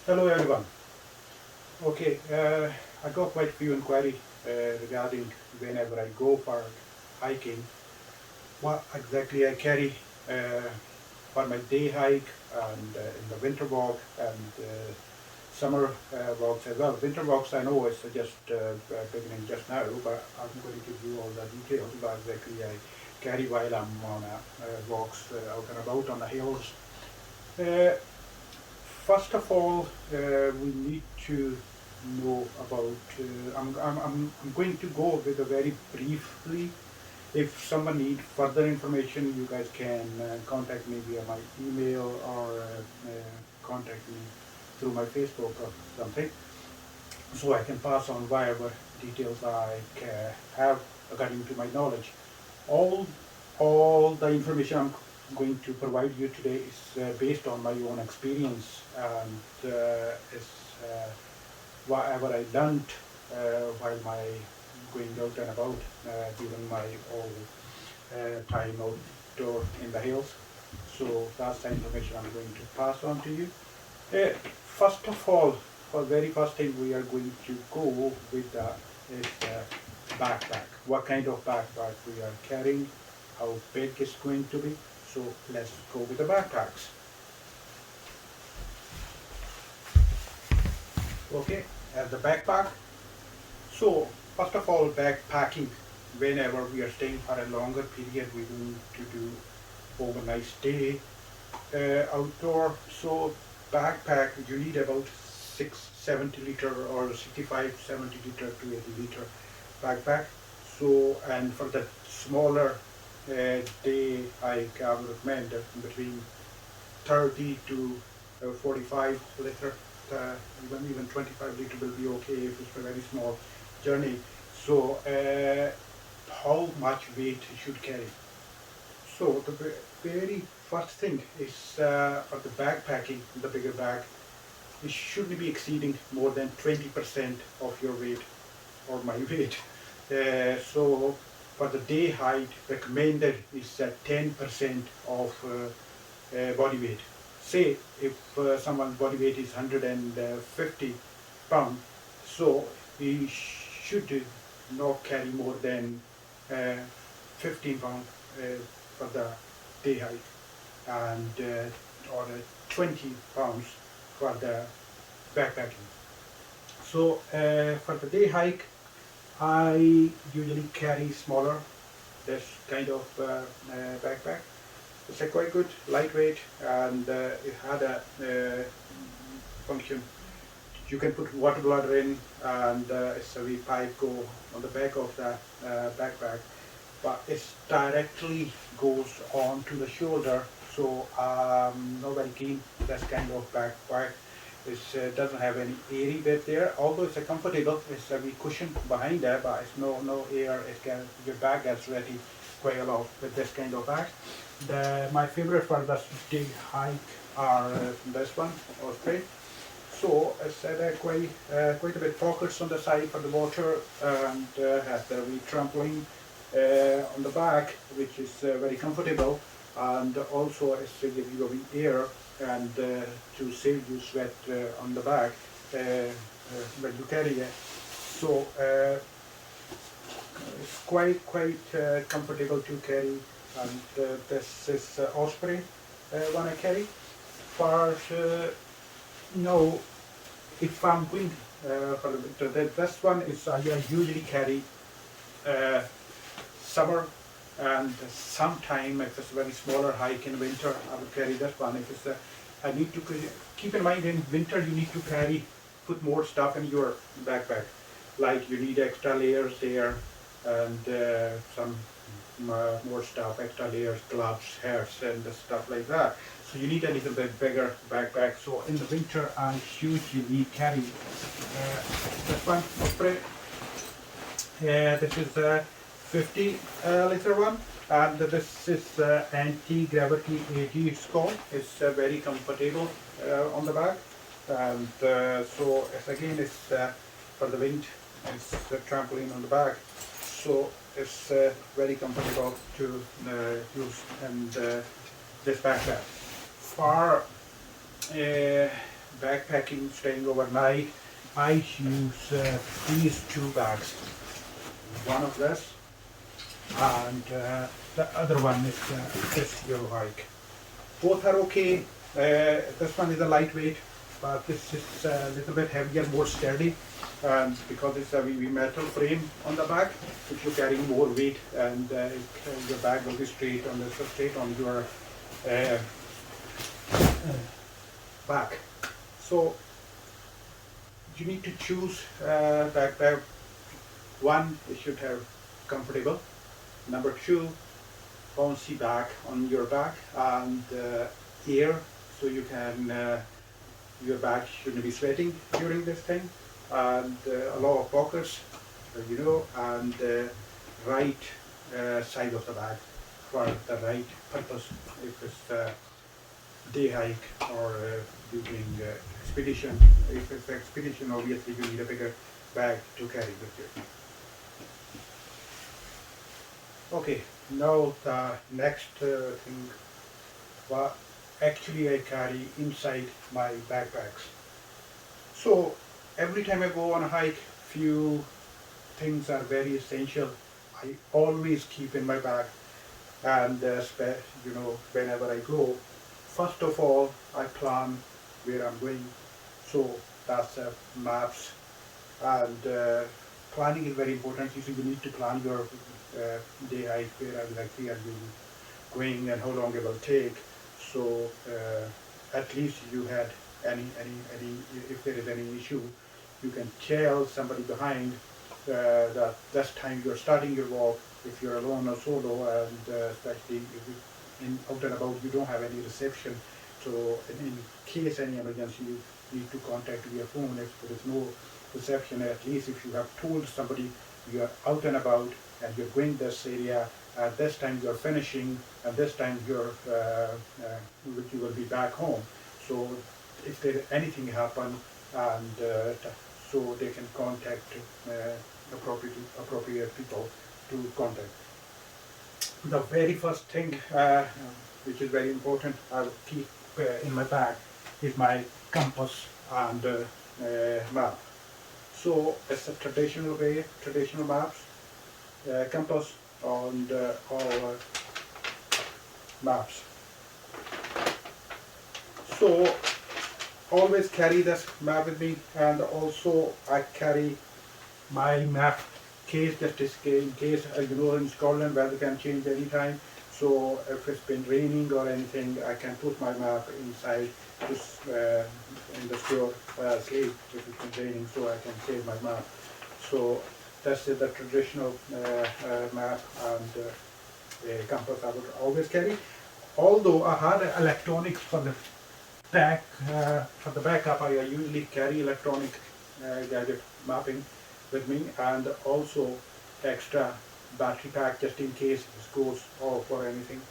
Hello everyone. Okay, I got quite a few inquiry regarding whenever I go for hiking, what exactly I carry uh, for my day hike and in the winter walk and summer walks as well. Winter walks I know is just beginning just now, but I'm going to give you all the details what exactly I carry while I'm on walks out and about on the hills. Uh, First of all, we need to know about. I'm going to go with a very briefly. If someone need further information, you guys can contact me via my email or contact me through my Facebook or something, so I can pass on whatever details I have according to my knowledge. All all the information I'm going to provide you today is based on my own experience and is whatever I learned while my going out and about during my all time outdoor in the hills. So that's the information I'm going to pass on to you. First of all, for very first thing we are going to go with the is the backpack. What kind of backpack we are carrying, how big it's going to be. So let's go with the backpacks. Okay, as the backpack. So first of all, backpacking. Whenever we are staying for a longer period, we need to do overnight stay outdoor. So backpack, you need about 670 liter or 65-70 liter to 80 liter backpack. So and for the smaller day hike, I would recommend between 30 to 45 liter. Even 25 liter will be okay if it's a very small journey. So how much weight you should carry? So the very first thing is for the backpacking, the bigger bag, it shouldn't be exceeding more than 20% of your weight or my weight. So for the day height, recommended is 10% of body weight. Say if someone's body weight is 150 pound, so he should not carry more than 15 pound for the day height and or 20 pounds for the backpacking. So for the day hike, I usually carry smaller, this kind of backpack. It's a quite good, lightweight, and it had a function. You can put water bladder in, and it's a wee pipe go on the back of the backpack, but it directly goes on to the shoulder. So not very keen this kind of backpack. It doesn't have any airy bit there, although it's a comfortable. It's a wee cushion behind there, but it's no air. It can your bag gets ready quite a lot with this kind of bag. My favorite for this day hike are this one, Osprey. So it's quite a bit pockets on the side for the water and has the wee trampoline on the back, which is very comfortable, and also it's to give you a wee air and to save you sweat on the back when you carry it. So it's quite comfortable to carry, and this is Osprey one I carry. For no, if I'm going for the winter, this one is I usually carry summer, and sometime if it's a very smaller hike in winter, I would carry this one. If it's I need to keep in mind in winter you need to put more stuff in your backpack, like you need extra layers there and some more stuff, extra layers, gloves, hats, and stuff like that. So you need a little bit bigger backpack. So in the winter, I usually carry this one, Osprey. This is a 50 liter one, and this is anti-gravity AG skull. It's very comfortable on the back, and so again it's for the wind. It's a trampoline on the back, so it's very comfortable to use and this backpack. For backpacking, staying overnight, I use these two bags. One of this and the other one is this yellow hike. Both are okay. This one is a lightweight, but this is a little bit heavier, more sturdy, and because it's a VV metal frame on the back, if you're carrying more weight, and your bag will be straight on your uh, back. So you need to choose backpack. One, it should have comfortable. Number two, bouncy back on your back and air, so you can your back shouldn't be sweating during this thing, and a lot of pockets, and right side of the bag for the right purpose. If it's day hike or you doing expedition. If it's expedition, obviously you need a bigger bag to carry with you. Okay, now the next thing, what actually I carry inside my backpacks. So every time I go on a hike, few things are very essential. I always keep in my bag, and whenever I go, first of all I plan where I'm going. So that's maps, and planning is very important. You need to plan your day hike, where are you going and how long it will take. So at least you had any if there is any issue, you can tell somebody behind that this time you're starting your walk. If you're alone or solo, and especially if you out and about, you don't have any reception. So in case any emergency, you need to contact via phone. If there is no reception, at least if you have told somebody you are out and about and you're going this area, at this time you're finishing, and this time you will be back home. So if there anything happen, and so they can contact appropriate people to contact. The very first thing, which is very important, I'll keep in my bag, is my compass and map. So it's a traditional maps, compass and all maps. So always carry this map with me, and also I carry my map case just in case, in Scotland weather can change anytime. So if it's been raining or anything, I can put my map inside this in the store where I sleep if it's been raining, so I can save my map. So that's the traditional map and compass I would always carry. Although I had electronics for the backup, I usually carry electronic gadget mapping with me, and also extra battery pack just in case this goes off or anything.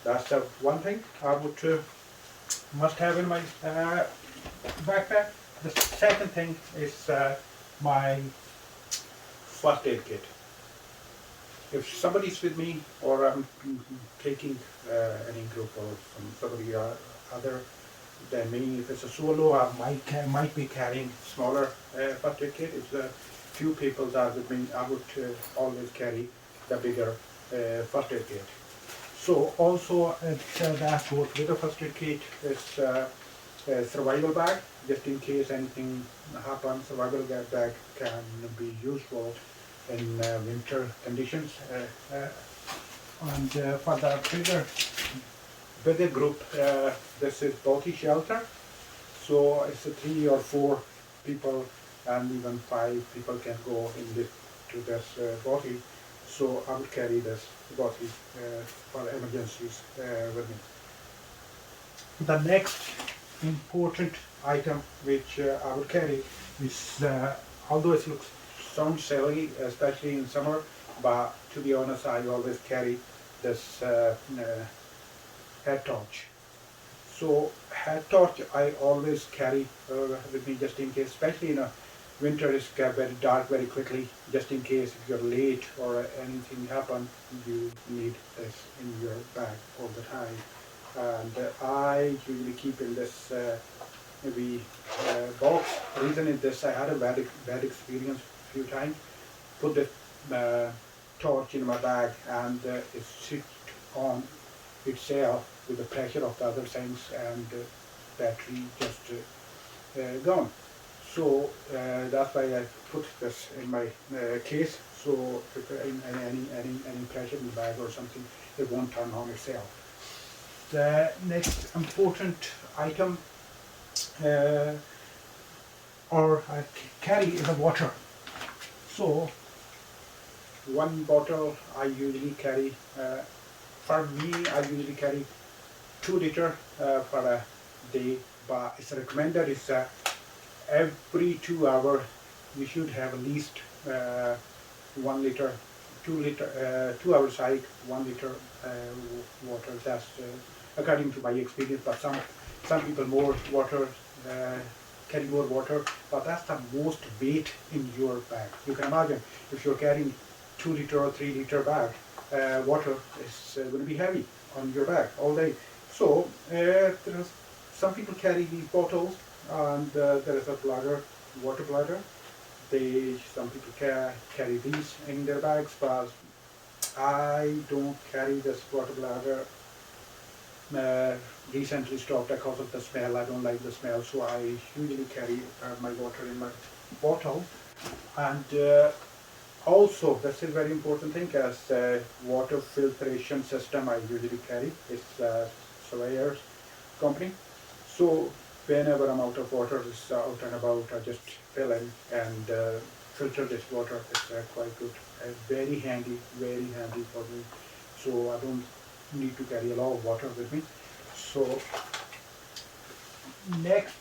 That's the one thing I would must have in my backpack. The second thing is my first aid kit. If somebody's with me, or I'm taking any group or somebody other than me, if it's a solo, I might be carrying smaller first aid kit. If the few people are with me, I would always carry the bigger first aid kit. So also that goes with the first aid kit is a survival bag, just in case anything happens. Survival bag can be useful in winter conditions. And for the bigger group, this is bothy shelter. So it's a 3 or 4 people, and even 5 people can go to this bothy. So I would carry this bothy for emergencies with me. The next important item which I would carry is, although it sounds silly, especially in summer, but to be honest, I always carry this head torch. So head torch I always carry with me just in case, especially in a winter. It's very dark very quickly. Just in case if you're late or anything happen, you need this in your bag all the time. And I usually keep in this we box. Reason is this: I had a bad experience a few times. Put the torch in my bag and it switched on itself with the pressure of the other things, and battery just gone. So that's why I put this in my case. So if any pressure in the bag or something, it won't turn on itself. The next important item or I carry is the water. So one bottle I usually carry. For me, I usually carry 2 liter for a day, but it's recommended is every 2 hours you should have at least 1 liter, 2 liter, 2 hours side 1 liter water. That's according to my experience. But some people more water carry more water, but that's the most weight in your bag. You can imagine if you're carrying 2 liter or 3 liter bag, water is going to be heavy on your bag all day. So some people carry these bottles, and there is a bladder, water bladder. Some people carry these in their bags, but I don't carry this water bladder. Recently stopped because of the smell. I don't like the smell, so I usually carry my water in my bottle. And also, this is a very important thing, as water filtration system I usually carry. It's Surveyor's company. So whenever I'm out of water, it's out and about, I just fill in and filter this water. It's quite good. Very handy for me. So I don't need to carry a lot of water with me. So next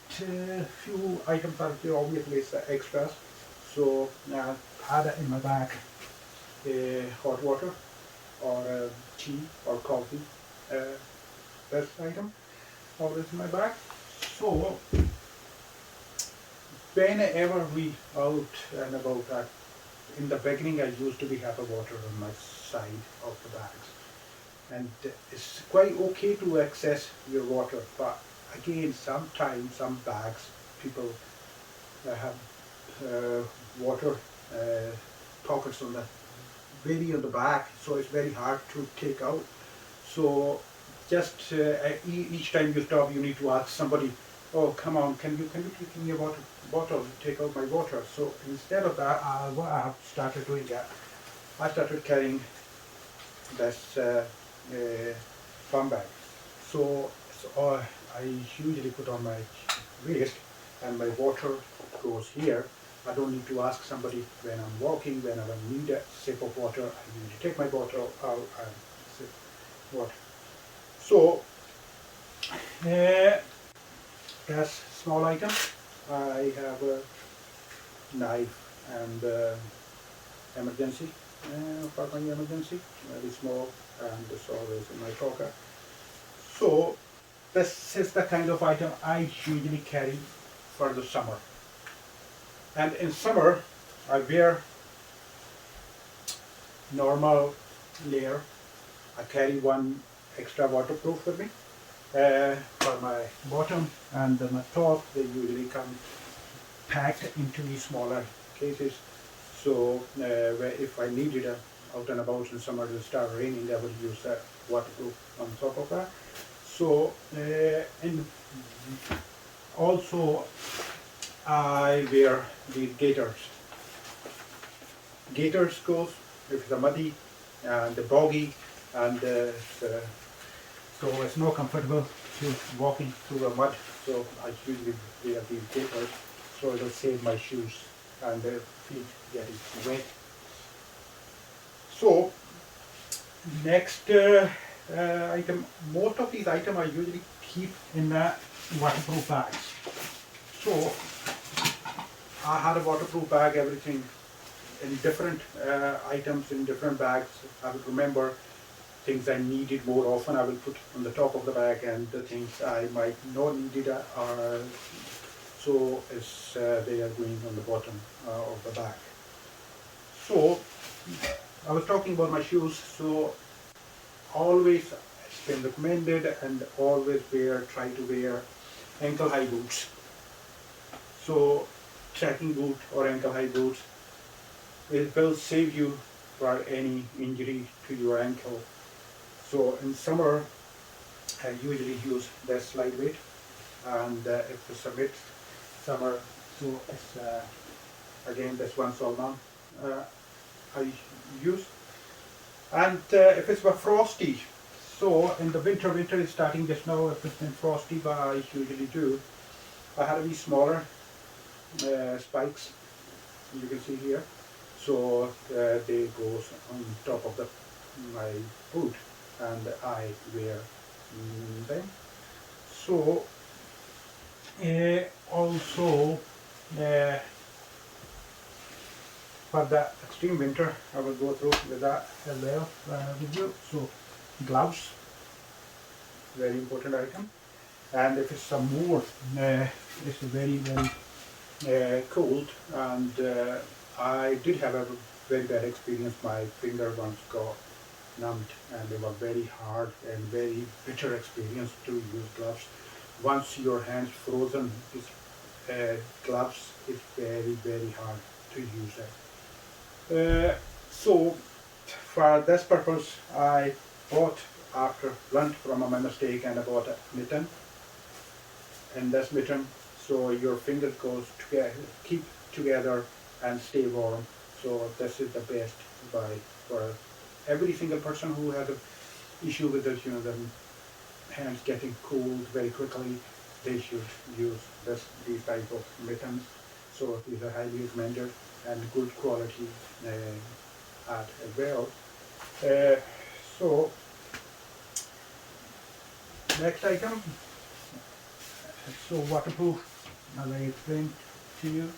few items are obviously extras. So I had in my bag hot water or tea or coffee. This item always in my bag. So whenever we out and about, in the beginning I used to have a water on my side of the bags, and it's quite okay to access your water, but again sometimes some bags people have water pockets on the back, so it's very hard to take out. So just each time you stop, you need to ask somebody, oh come on, can you take me a water bottle, take out my water. So instead of that, what I have started doing, I started carrying this farm bag. So I usually put on my waist, and my water goes here. I don't need to ask somebody when I'm walking, when I need a sip of water. I need to take my bottle out and sip water. So that's small item. I have a knife and emergency for my emergency, very small, and it's always in my pocket. So this is the kind of item I usually carry for the summer. And in summer, I wear normal layer. I carry one extra waterproof with me for my bottom, and my top, they usually come packed into these smaller cases. So if I needed out and about in summer, to start raining, I would use that waterproof on top of that. So and also I wear the gaiters. Gaiters goes if it's muddy and boggy, and so it's not comfortable to walking through the mud. So I usually wear these gaiters, so it will save my shoes and the feet getting wet. So next item, most of these items I usually keep in the waterproof bags. So I had a waterproof bag, everything in different items in different bags. I would remember things I needed more often, I will put on the top of the bag, and the things I might not need it are so they are going on the bottom of the bag. So I was talking about my shoes. So always it's been recommended, and always try to wear ankle high boots. So trekking boot or ankle high boots, it will save you for any injury to your ankle. So in summer, I usually use this lightweight, and if it's a bit summer, so it's again this one Solomon I use. And if it's frosty, so in the winter is starting just now. If it's been frosty, what I usually do, I have these smaller spikes, you can see here. So they go on top of my boot, and I wear them. So also for the extreme winter, I will go through with that as well with you. So gloves, very important item. And if it's some more, it's very cold, and I did have a very bad experience. My finger once got numbed, and they were very hard and very bitter experience to use gloves. Once your hands frozen, this gloves is very hard to use it. So for this purpose, I bought, after learned from my mistake, and I bought a mitten. And this mitten, so your fingers goes together, keep together and stay warm. So this is the best buy for every single person who has an issue with this, the hands getting cold very quickly. They should use these type of mittens. So these are highly recommended and good quality art as well. So next item, so waterproof, as I explained to you.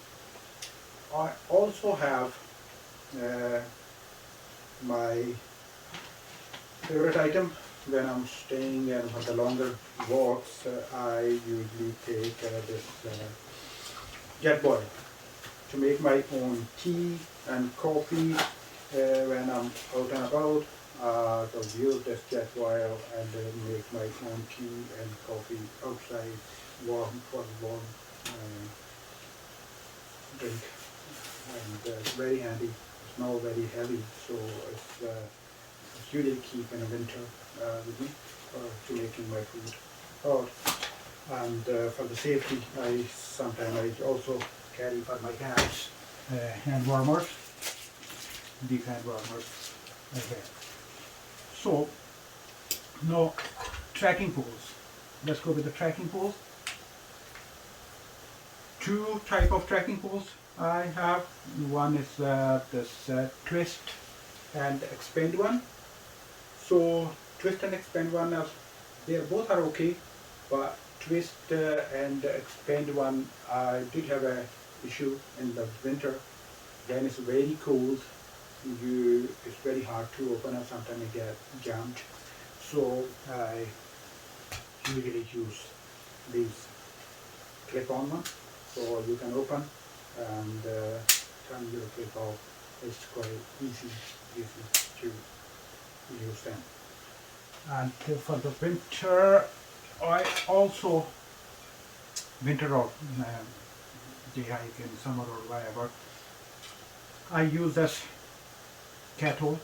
I also have my favorite item when I'm staying and for the longer walks. I usually take this jetboil to make my own tea and coffee when I'm out and about. So use this jetboil and make my own tea and coffee outside, warm drink, and it's very handy. It's not very heavy, so it's usually keep in the winter with me to making my food hot. And for the safety, sometimes I also carry for my hands hand warmers. These hand warmers I have. So now trekking poles. Let's go with the trekking poles. Two type of trekking poles I have. One is this twist and expand one. So twist and expand one, they both are okay, but twist and expand one, I did have a issue in the winter when it's very cold. It's very hard to open up. Sometimes it get jammed. So I usually use these clip-on ones. So you can open and turn your clip off. It's quite easy to use them. And for the winter, I also winter or day hike in summer or whatever, I use this kettle,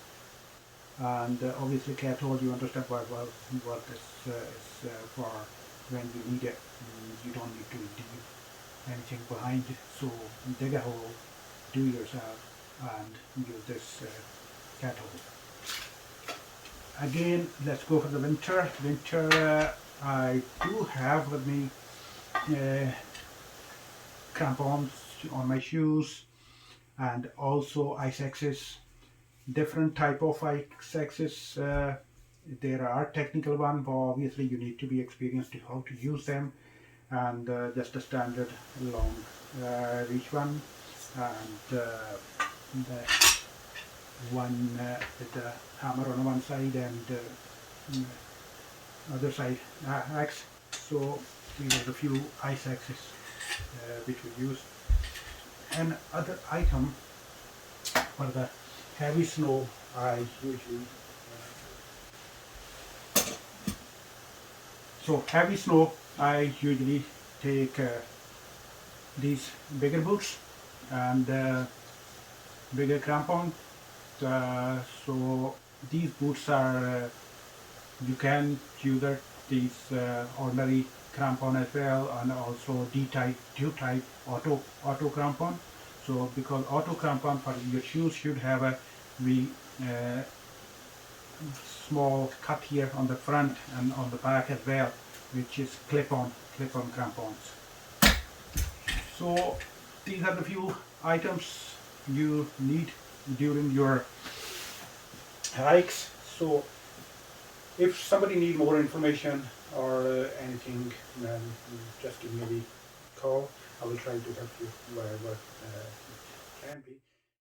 and obviously kettle, you understand quite well what this is for when you need it. You don't need to dig anything behind, so dig a hole, do yourself, and use this kettle. Again, let's go for the winter. I do have with me crampons on my shoes, and also ice axes. Different type of ice axes. There are technical ones, but obviously you need to be experienced to how to use them, and just a standard long reach one, and the one with the hammer on one side and other side axe. So these are the few ice axes which we use. And other item for the heavy snow, I usually heavy snow, I usually take these bigger boots and bigger crampon. So these boots are you can use these ordinary crampon as well, and also D type, tube type, auto crampon. So because auto crampon for your shoes should have a we small cut here on the front and on the back as well, which is clip-on crampons. So these are the few items you need during your hikes. So if somebody need more information or anything, then just give me a call. I will try to help you wherever it can be.